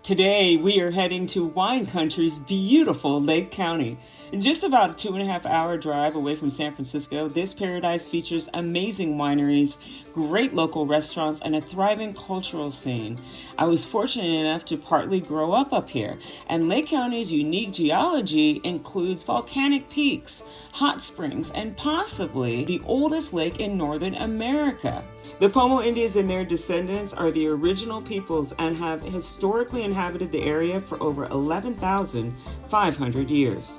Today, we are heading to wine country's beautiful Lake County. Just about a 2.5-hour drive away from San Francisco, this paradise features amazing wineries, great local restaurants, and a thriving cultural scene. I was fortunate enough to partly grow up here, and Lake County's unique geology includes volcanic peaks, hot springs, and possibly the oldest lake in Northern America. The Pomo Indians and their descendants are the original peoples and have historically inhabited the area for over 11,500 years.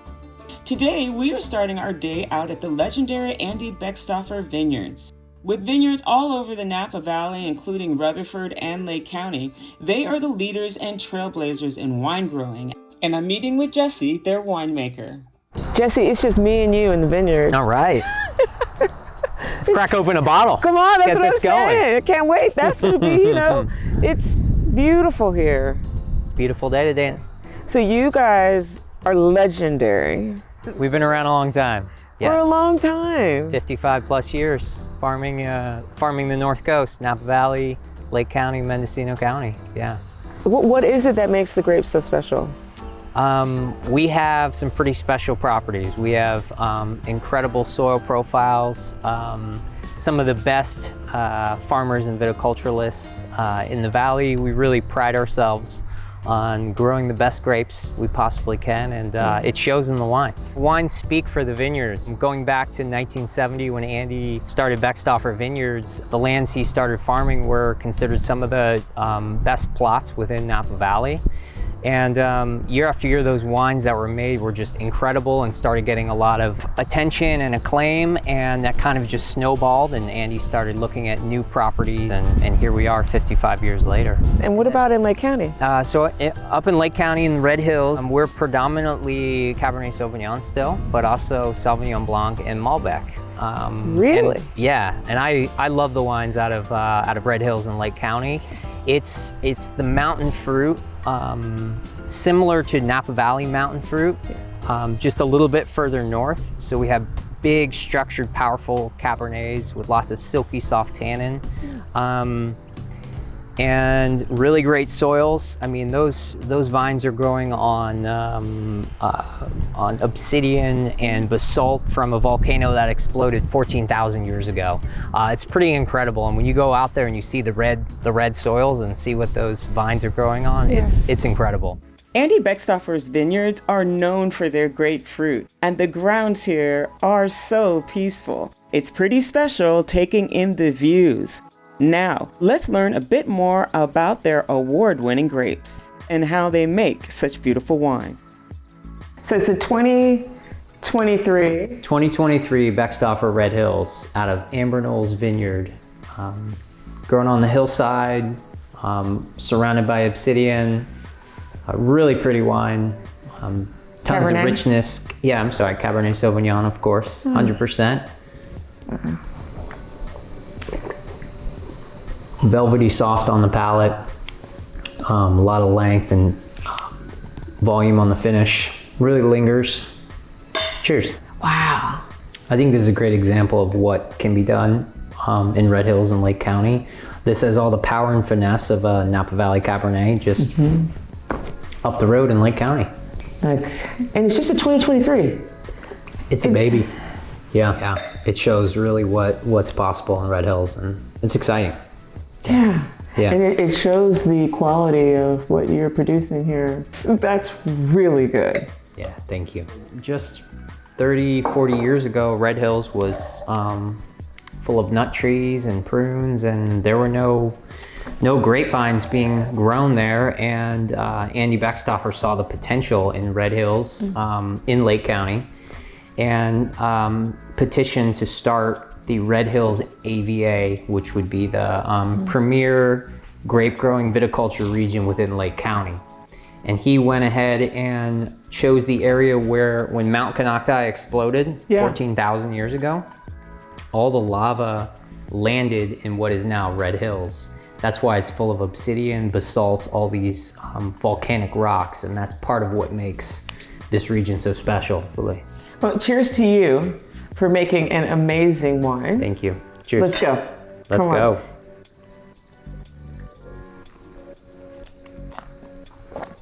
Today, we are starting our day out at the legendary Andy Beckstoffer Vineyards. With vineyards all over the Napa Valley, including Rutherford and Lake County, they are the leaders and trailblazers in wine growing. And I'm meeting with Jesse, their winemaker. Jesse, it's just me and you in the vineyard. All right. Let's crack open a bottle. Come on, that's Get what this I'm saying. I can't wait. That's going to be, it's beautiful here. Beautiful day today. So you guys are legendary. We've been around a long time. Yes. For a long time. 55 plus years farming the North Coast, Napa Valley, Lake County, Mendocino County. Yeah. What is it that makes the grapes so special? We have some pretty special properties. We have incredible soil profiles. Some of the best farmers and viticulturalists in the valley. We really pride ourselves on growing the best grapes we possibly can, and it shows in the wines. Wines speak for the vineyards. Going back to 1970 when Andy started Beckstoffer Vineyards, the lands he started farming were considered some of the best plots within Napa Valley. And year after year, those wines that were made were just incredible and started getting a lot of attention and acclaim, and that kind of just snowballed, and Andy started looking at new properties, and here we are 55 years later. And what about in Lake County? So up in Lake County in the Red Hills, we're predominantly Cabernet Sauvignon still, but also Sauvignon Blanc and Malbec. Really? And I love the wines out of Red Hills and Lake County. It's the mountain fruit, similar to Napa Valley mountain fruit, just a little bit further north. So we have big, structured, powerful Cabernets with lots of silky, soft tannin, and really great soils. I mean, those vines are growing on obsidian and basalt from a volcano that exploded 14,000 years ago. It's pretty incredible, and when you go out there and you see the red soils and see what those vines are growing on, it's incredible. Andy Beckstoffer's vineyards are known for their great fruit, and the grounds here are so peaceful. It's pretty special taking in the views. Now, let's learn a bit more about their award-winning grapes and how they make such beautiful wine. So it's a 2023 Beckstoffer Red Hills out of Amber Knolls Vineyard. Grown on the hillside, surrounded by obsidian, a really pretty wine, tons Cabernet? of richness. Yeah, I'm sorry, Cabernet Sauvignon, of course, 100%. Velvety soft on the palate, a lot of length and volume on the finish. Really lingers. Cheers. Wow. I think this is a great example of what can be done in Red Hills and Lake County. This has all the power and finesse of a Napa Valley Cabernet just up the road in Lake County. And it's just a 2023. It's a baby. Yeah. It shows really what's possible in Red Hills, and it's exciting. Yeah. And it shows the quality of what you're producing here. That's really good. Yeah, thank you. Just 30, 40 years ago, Red Hills was full of nut trees and prunes, and there were no grapevines being grown there. And Andy Beckstoffer saw the potential in Red Hills in Lake County, and petitioned to start the Red Hills AVA, which would be the premier grape growing viticulture region within Lake County. And he went ahead and chose the area where, when Mount Konocti exploded 14,000 years ago, all the lava landed in what is now Red Hills. That's why it's full of obsidian, basalt, all these volcanic rocks, and that's part of what makes this region so special, really. Well, cheers to you for making an amazing wine. Thank you. Cheers. Let's go. Let's go.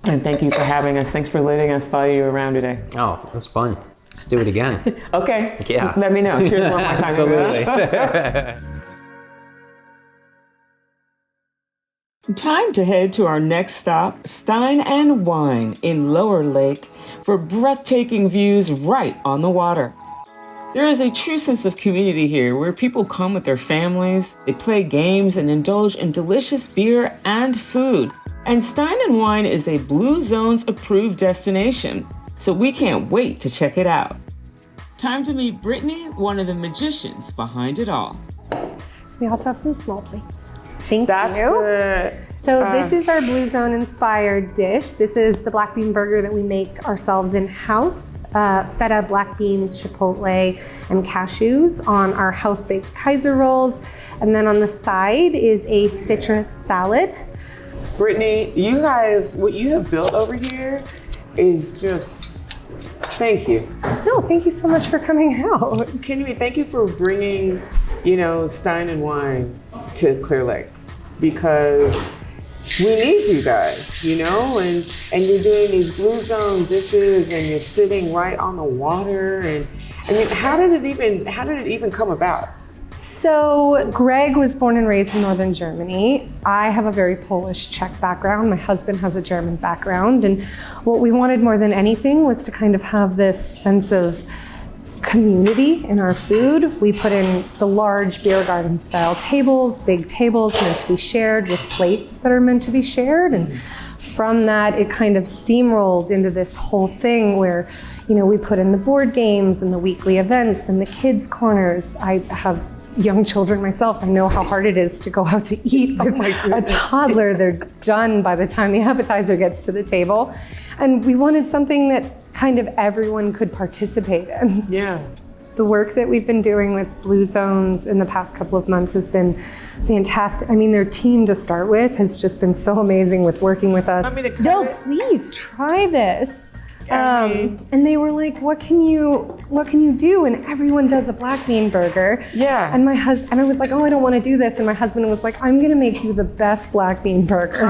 And thank you for having us. Thanks for letting us follow you around today. Oh, it was fun. Let's do it again. Okay. Yeah. Let me know. Cheers one more time. Absolutely. Time to head to our next stop, Stein and Wine in Lower Lake, for breathtaking views right on the water. There is a true sense of community here where people come with their families, they play games and indulge in delicious beer and food. And Stein and Wine is a Blue Zones approved destination, so we can't wait to check it out. Time to meet Brittany, one of the magicians behind it all. We also have some small plates. Thank That's you. So this is our Blue Zone inspired dish. This is the black bean burger that we make ourselves in-house. Feta, black beans, chipotle, and cashews on our house-baked Kaiser rolls. And then on the side is a citrus salad. Brittany, you guys, what you have built over here is just, thank you. No, thank you so much for coming out. Thank you for bringing, Stein and Wine to Clear Lake, because we need you guys, and you're doing these Blue Zone dishes and you're sitting right on the water. And I mean, how did it even come about? So Greg was born and raised in northern Germany. I have a very Polish Czech background. My husband has a German background. And what we wanted more than anything was to kind of have this sense of community in our food. We put in the large beer garden style tables, big tables meant to be shared with plates that are meant to be shared. And from that, it kind of steamrolled into this whole thing where, we put in the board games and the weekly events and the kids' corners. I have young children myself. I know how hard it is to go out to eat with a toddler. They're done by the time the appetizer gets to the table. And we wanted something that kind of everyone could participate in. Yeah. The work that we've been doing with Blue Zones in the past couple of months has been fantastic. I mean, their team to start with has just been so amazing with working with us. No, please try this. And they were like, what can you do? And everyone does a black bean burger. Yeah. And I was like, oh, I don't want to do this. And my husband was like, I'm going to make you the best black bean burger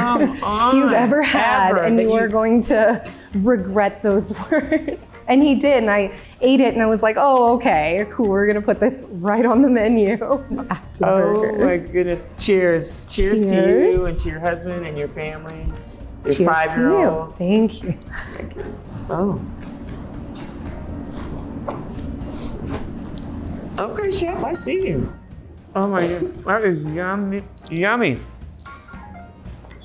you've ever had. And you are going to regret those words. And he did. And I ate it and I was like, oh, okay, cool. We're going to put this right on the menu after the burger. Oh my goodness. Cheers. Cheers to you and to your husband and your family. Your Cheers 5-year-old. to you. Thank you. Thank you. Oh. Okay, chef, I see you. Oh my God, that is yummy.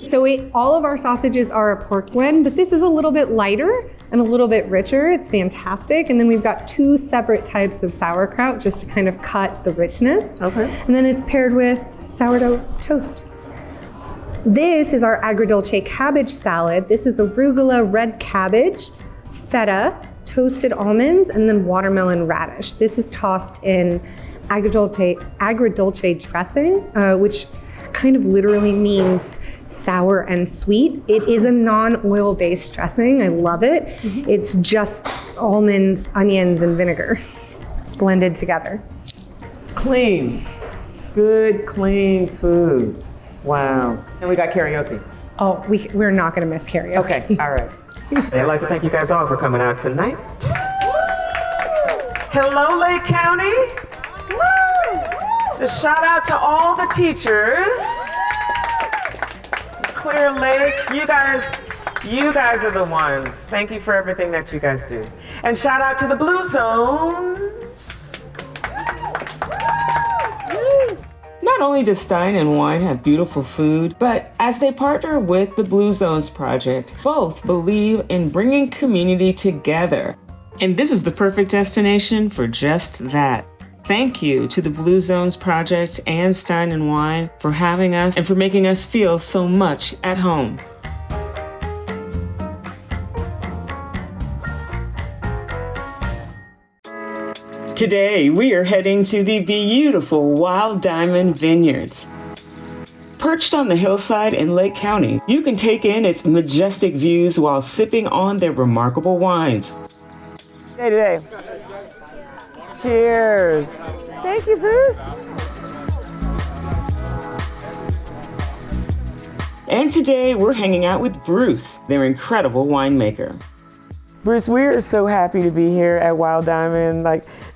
So all of our sausages are a pork blend, but this is a little bit lighter and a little bit richer. It's fantastic. And then we've got 2 separate types of sauerkraut just to kind of cut the richness. Okay. And then it's paired with sourdough toast. This is our agrodolce cabbage salad. This is arugula, red cabbage, feta, toasted almonds, and then watermelon radish. This is tossed in agrodolce dressing, which kind of literally means sour and sweet. It is a non-oil based dressing. I love it. Mm-hmm. It's just almonds, onions, and vinegar blended together. Clean, good, clean food. Wow. And we got karaoke. Oh, we're not going to miss karaoke. Okay, all right. I'd like to thank you guys all for coming out tonight. Hello, Lake County. So shout out to all the teachers. Clear Lake, you guys are the ones. Thank you for everything that you guys do. And shout out to the Blue Zones. Not only does Stein and Wine have beautiful food, but as they partner with the Blue Zones Project, both believe in bringing community together. And this is the perfect destination for just that. Thank you to the Blue Zones Project and Stein and Wine for having us and for making us feel so much at home. Today, we are heading to the beautiful Wild Diamond Vineyards. Perched on the hillside in Lake County, you can take in its majestic views while sipping on their remarkable wines. Hey, today. Cheers. Thank you, Bruce. And today we're hanging out with Bruce, their incredible winemaker. Bruce, we are so happy to be here at Wild Diamond.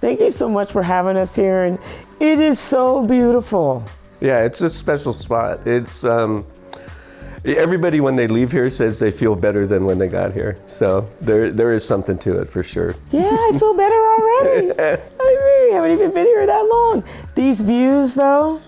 Thank you so much for having us here, and it is so beautiful. Yeah, it's a special spot. It's everybody when they leave here says they feel better than when they got here. So there is something to it for sure. Yeah, I feel better already. I really haven't even been here that long. These views, though.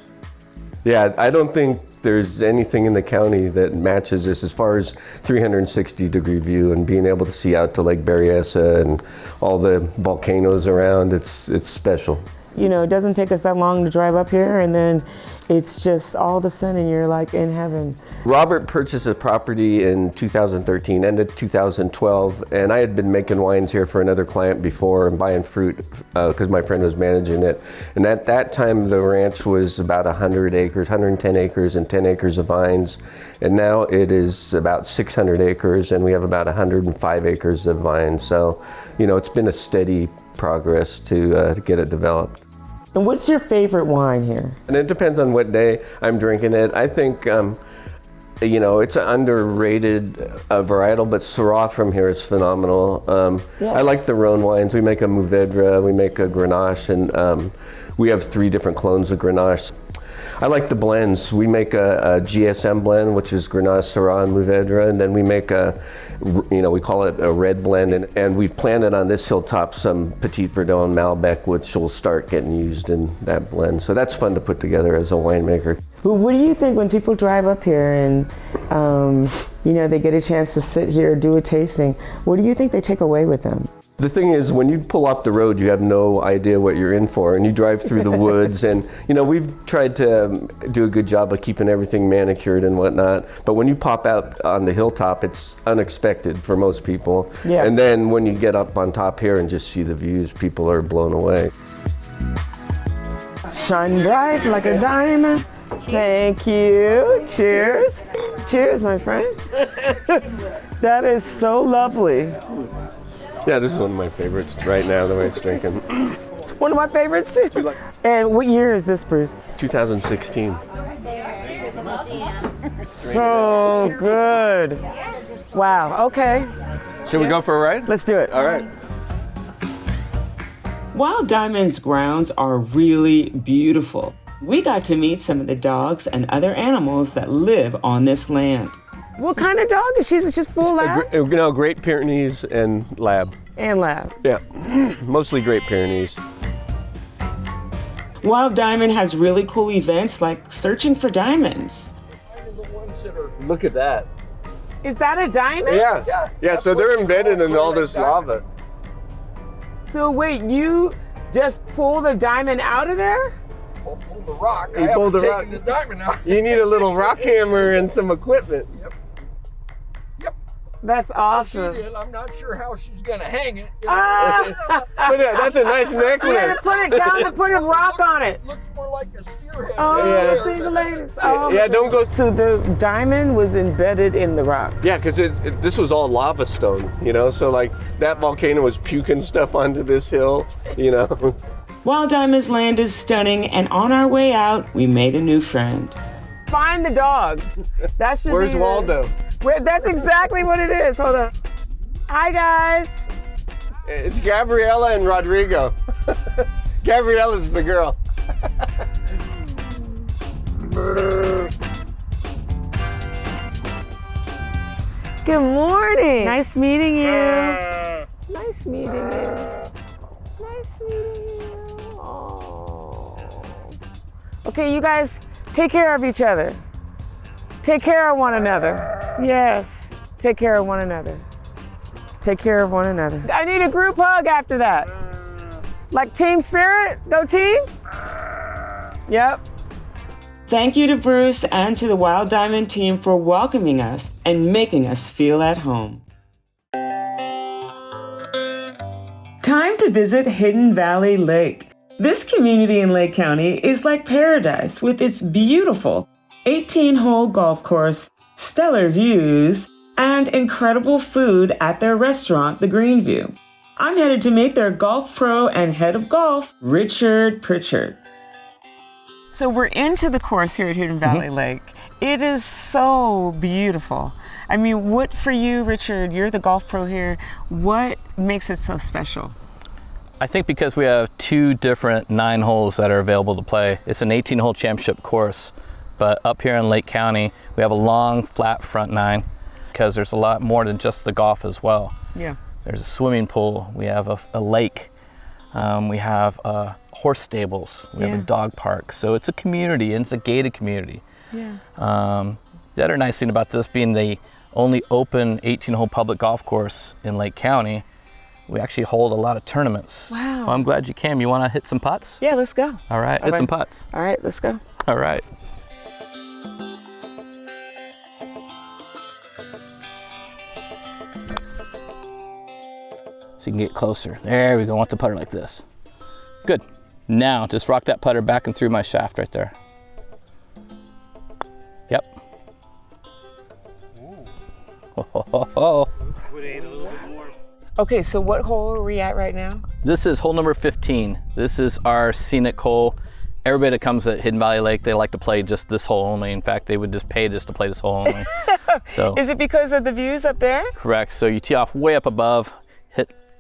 Yeah, I don't think there's anything in the county that matches this as far as 360-degree view and being able to see out to Lake Berryessa and all the volcanoes around. It's special. You know, it doesn't take us that long to drive up here, and then it's just all of a sudden you're like in heaven. Robert purchased a property in 2013, end of 2012, and I had been making wines here for another client before and buying fruit because my friend was managing it. And at that time, the ranch was about 100 acres, 110 acres, and 10 acres of vines. And now it is about 600 acres, and we have about 105 acres of vines. So, you know, it's been a steady progress to get it developed. And what's your favorite wine here? And it depends on what day I'm drinking it. I think, you know, it's an underrated varietal, but Zahrah from here is phenomenal. I like the Rhone wines. We make a Mourvedre, we make a Grenache, and we have 3 different clones of Grenache. I like the blends. We make a GSM blend, which is Grenache, Syrah, and Mourvedre, and then we make we call it a red blend, and we've planted on this hilltop some Petit Verdot and Malbec, which will start getting used in that blend. So that's fun to put together as a winemaker. Well, what do you think when people drive up here and, they get a chance to sit here, do a tasting? What do you think they take away with them? The thing is, when you pull off the road, you have no idea what you're in for, and you drive through the woods, and we've tried to do a good job of keeping everything manicured and whatnot, but when you pop out on the hilltop, it's unexpected for most people. Yeah. And then when you get up on top here and just see the views, people are blown away. Shine bright like a diamond. Thank you. Cheers. Cheers, my friend. That is so lovely. Yeah, this is one of my favorites right now, the way it's drinking. It's one of my favorites too. And what year is this, Bruce? 2016. So good. Wow, okay. Should we go for a ride? Let's do it. All right. Wild Diamond's grounds are really beautiful. We got to meet some of the dogs and other animals that live on this land. What kind of dog is she? Is it just full lab? Great Pyrenees and Lab. And lab. Yeah, mostly Great Pyrenees. Wild Diamond has really cool events like searching for diamonds. Look at that. Is that a diamond? Yeah. So they're embedded in all this lava. So wait, you just pull the diamond out of there? I'll pull the rock. You pull the rock. The diamond out. You need a little rock hammer and some equipment. Yep. That's awesome. I'm not sure how she's gonna hang it. That's a nice We're gonna necklace. put it down and put a rock on it. It looks more like a steerhead. Oh, Yeah. see the ladies. Oh, Yeah, don't go. So the diamond was embedded in the rock. Yeah, because this was all lava stone, so like that volcano was puking stuff onto this hill, Wild Diamond's land is stunning, and on our way out, we made a new friend. Find the dog. That should Where's be Waldo? That's exactly what it is. Hold on. Hi, guys. It's Gabriella and Rodrigo. Gabriella's the girl. Good morning. Nice meeting you. Nice meeting you. Nice meeting you. Oh. Okay, you guys take care of each other. Take care of one another. Yes. Take care of one another. Take care of one another. I need a group hug after that. Like team spirit? Go team? Yep. Thank you to Bruce and to the Wild Diamond team for welcoming us and making us feel at home. Time to visit Hidden Valley Lake. This community in Lake County is like paradise with its beautiful 18-hole golf course, stellar views, and incredible food at their restaurant, The Greenview. I'm headed to meet their golf pro and head of golf, Richard Pritchard. So we're into the course here at Hidden Valley Lake. It is so beautiful. I mean, what for you, Richard, you're the golf pro here, what makes it so special? I think because we have 2 different 9 holes that are available to play. It's an 18-hole championship course, but up here in Lake County, we have a long, flat front 9 because there's a lot more than just the golf as well. Yeah. There's a swimming pool, we have a lake, we have horse stables, we have a dog park. So it's a community, and it's a gated community. Yeah. The other nice thing about this being the only open 18-hole public golf course in Lake County, we actually hold a lot of tournaments. Wow. Well, I'm glad you came. You want to hit some putts? Yeah, let's go. All right, hit some putts. All right, let's go. All right. So you can get closer. There we go. I want the putter like this. Good. Now, just rock that putter back and through my shaft right there. Yep. Oh. Okay, so what hole are we at right now? This is hole number 15. This is our scenic hole. Everybody that comes at Hidden Valley Lake, they like to play just this hole only. In fact, they would just pay just to play this hole only. So Is it because of the views up there? correct. So you tee off way up above,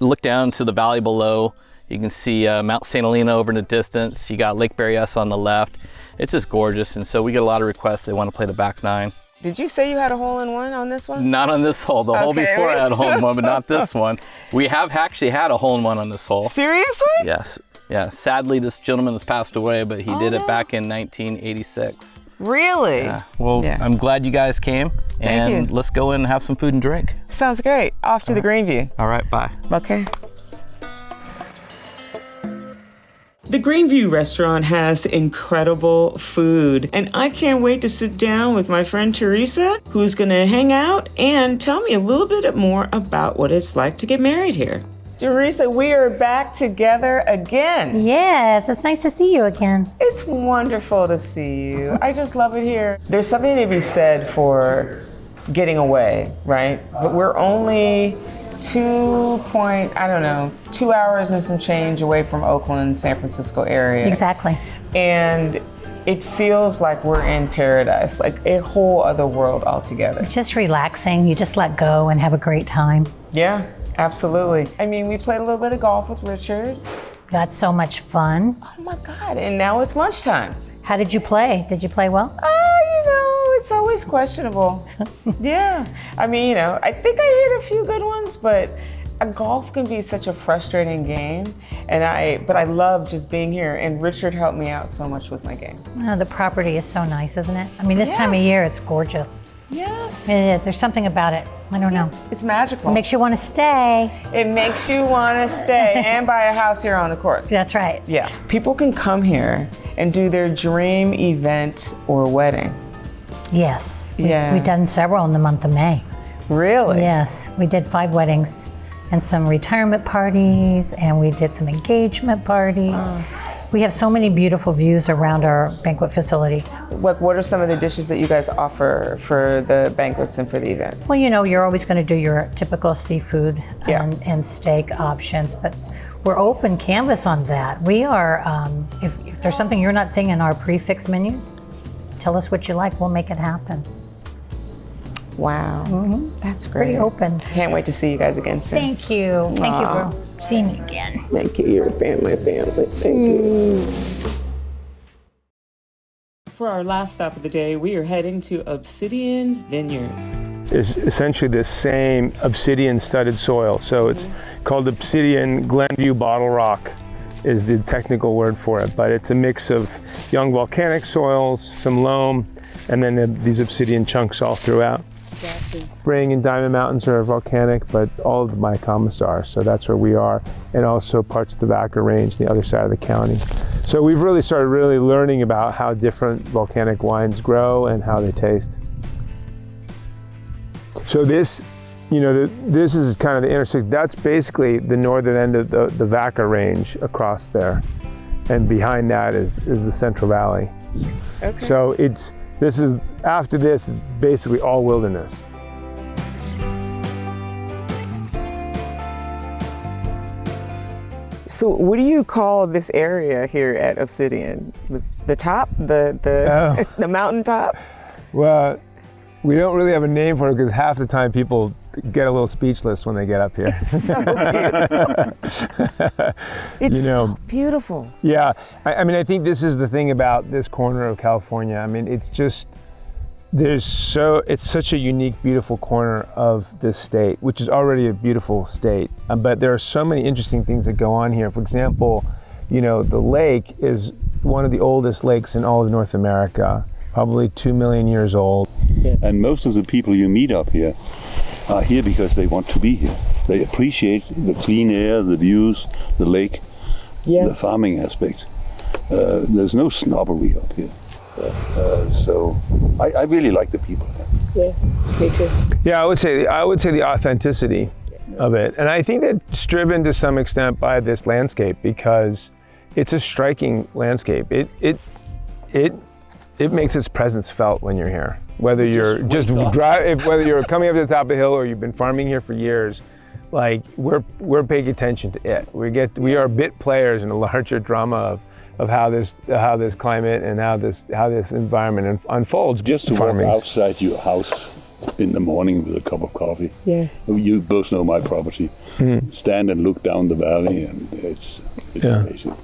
look down to the valley below. You can see Mount St. Helena over in the distance. You got Lake Berryessa on the left. It's just gorgeous, and so we get a lot of requests. They want to play the back 9. Did you say you had a hole-in-one on this one? Not on this hole. The hole Okay. before I had a hole-in-one, but not this one. We have actually had a hole-in-one on this hole. Seriously? Yes. Yeah. Sadly, this gentleman has passed away, but he did it back in 1986. Really? Yeah. Well, Yeah. I'm glad you guys came, and you. let's go in and have some food and drink. Sounds great. Off to the Greenview. All right. Bye. Okay. The Greenview restaurant has incredible food, and I can't wait to sit down with my friend Teresa, who's going to hang out and tell me a little bit more about what it's like to get married here. Teresa, we are back together again. Yes, it's nice to see you again. It's wonderful to see you. I just love it here. There's something to be said for getting away, right? But we're only 2 hours and some change away from Oakland, San Francisco area. Exactly. And it feels like we're in paradise, like a whole other world altogether. It's just relaxing. You just let go and have a great time. Yeah, absolutely. I mean, we played a little bit of golf with Richard. We had so much fun. Oh my God, and now it's lunchtime. How did you play? Did you play well? It's always questionable. Yeah. I mean, I think I hit a few good ones, but golf can be such a frustrating game. But I love just being here, and Richard helped me out so much with my game. Oh, the property is so nice, isn't it? I mean, this time of Yes. year, it's gorgeous. Yes. It is. There's something about it. I don't know. It's magical. It makes you want to stay. It makes you want to stay and buy a house here on the course. That's right. Yeah. People can come here and do their dream event or wedding. Yes. Yeah. We've done several in the month of May. Really? Yes. We did 5 weddings and some retirement parties, and we did some engagement parties. We have so many beautiful views around our banquet facility. What are some of the dishes that you guys offer for the banquets and for the events? Well, you're always going to do your typical seafood Yeah. and steak options, but we're open canvas on that. We are, if there's something you're not seeing in our prefix menus, tell us what you like, we'll make it happen. Wow. That's great. Pretty open. Can't wait to see you guys again soon. Thank you. Thank you for seeing me again. Thank you. You're a family. Thank you. For our last stop of the day, we are heading to Obsidian's Vineyard. Is essentially the same obsidian studded soil. So it's called Obsidian Glenview Bottle Rock is the technical word for it, but it's a mix of young volcanic soils, some loam, and then these obsidian chunks all throughout. Exactly. Spring and Diamond Mountains are volcanic, but all of the Mayacamas are, so that's where we are, and also parts of the Vaca Range, the other side of the county. So we've really started learning about how different volcanic wines grow and how they taste. So this, this is kind of the intersection. That's basically the northern end of the Vaca Range across there, and behind that is the Central Valley. Okay. So after this is basically all wilderness. So what do you call this area here at Obsidian? The top? The mountaintop? Well, we don't really have a name for it because half the time people get a little speechless when they get up here. It's so beautiful. It's so beautiful. Yeah, I mean, I think this is the thing about this corner of California. I mean, it's just, it's such a unique, beautiful corner of this state, which is already a beautiful state. But there are so many interesting things that go on here. For example, you know, the lake is one of the oldest lakes in all of North America, probably 2 million years old. And most of the people you meet up here are here because they want to be here. They appreciate the clean air, the views, the lake, the farming aspect. There's no snobbery up here. So I really like the people here. Yeah, me too. Yeah, I would say the authenticity of it. And I think that's driven to some extent by this landscape because it's a striking landscape. It makes its presence felt when you're here. Whether you're whether you're coming up to the top of the hill or you've been farming here for years, like we're paying attention to it. We are bit players in a larger drama of how this climate and how this environment unfolds. Just to walk outside your house in the morning with a cup of coffee. Yeah. You both know my property. Stand and look down the valley, and it's amazing.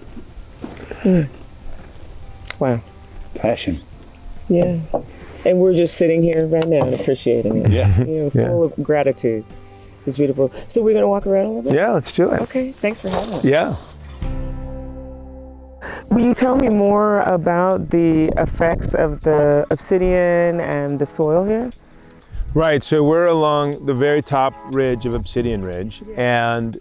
Wow. Passion. Yeah. And we're just sitting here right now and appreciating it. Yeah. You know, full of gratitude. It's beautiful. So we're going to walk around a little bit? Yeah, let's do it. Okay, thanks for having us. Yeah. Will you tell me more about the effects of the obsidian and the soil here? Right, so we're along the very top ridge of Obsidian Ridge, and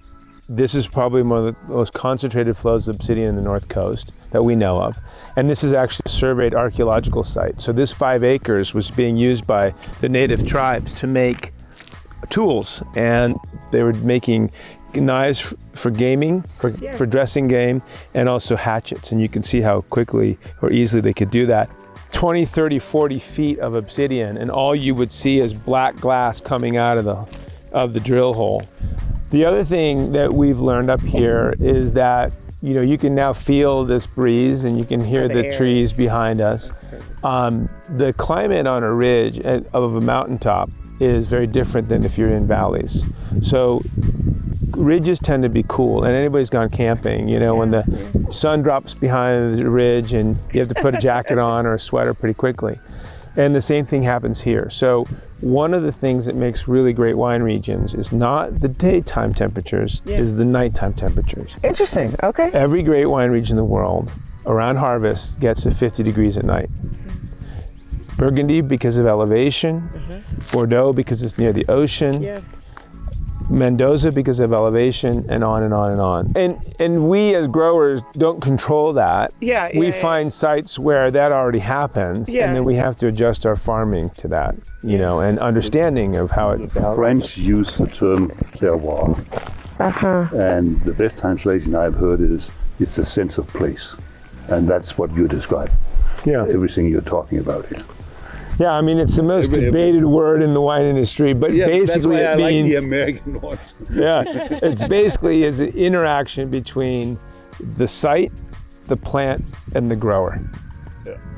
this is probably one of the most concentrated flows of obsidian in the North Coast that we know of. And this is actually a surveyed archaeological site. So this 5 acres was being used by the native tribes to make tools, and they were making knives for gaming, for dressing game, and also hatchets. And you can see how quickly or easily they could do that. 20, 30, 40 feet of obsidian, and all you would see is black glass coming out of the drill hole. The other thing that we've learned up here is that, you know, you can now feel this breeze and you can hear the trees behind us. The climate on a ridge of a mountaintop is very different than if you're in valleys. So ridges tend to be cool, and anybody's gone camping, you know, when the sun drops behind the ridge and you have to put a jacket on or a sweater pretty quickly. And the same thing happens here. So one of the things that makes really great wine regions is not the daytime temperatures, is the nighttime temperatures. Interesting, okay. Every great wine region in the world around harvest gets to 50 degrees at night. Burgundy because of elevation, Bordeaux because it's near the ocean, Mendoza because of elevation, and on and on and on. And we as growers don't control that. We find sites where that already happens, and then we have to adjust our farming to that, you know, and understanding of how it. The French use the term terroir, and the best translation I've heard is it's a sense of place, and that's what you describe. Everything you're talking about here. Yeah, I mean, it's the most debated word in the wine industry, but basically it means like the American ones. It's basically is an interaction between the site, the plant, and the grower.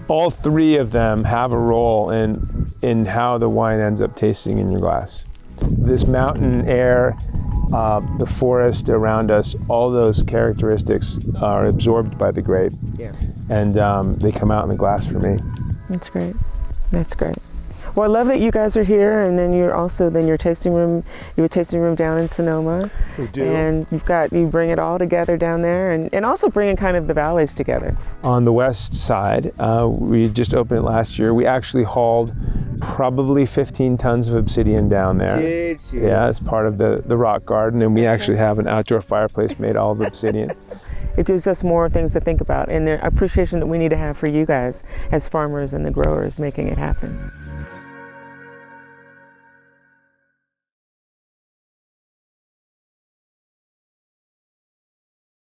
All three of them have a role in how the wine ends up tasting in your glass. This mountain air, the forest around us, all those characteristics are absorbed by the grape, and they come out in the glass for me. That's great. That's great. Well, I love that you guys are here, and then you're also your tasting room. You have a tasting room down in Sonoma. We do. And you bring it all together down there, and also bringing kind of the valleys together. On the west side, we just opened it last year. We actually hauled probably 15 tons of obsidian down there. Did you? Yeah, it's part of the rock garden, and we actually have an outdoor fireplace made all of obsidian. It gives us more things to think about, and the appreciation that we need to have for you guys as farmers and the growers making it happen.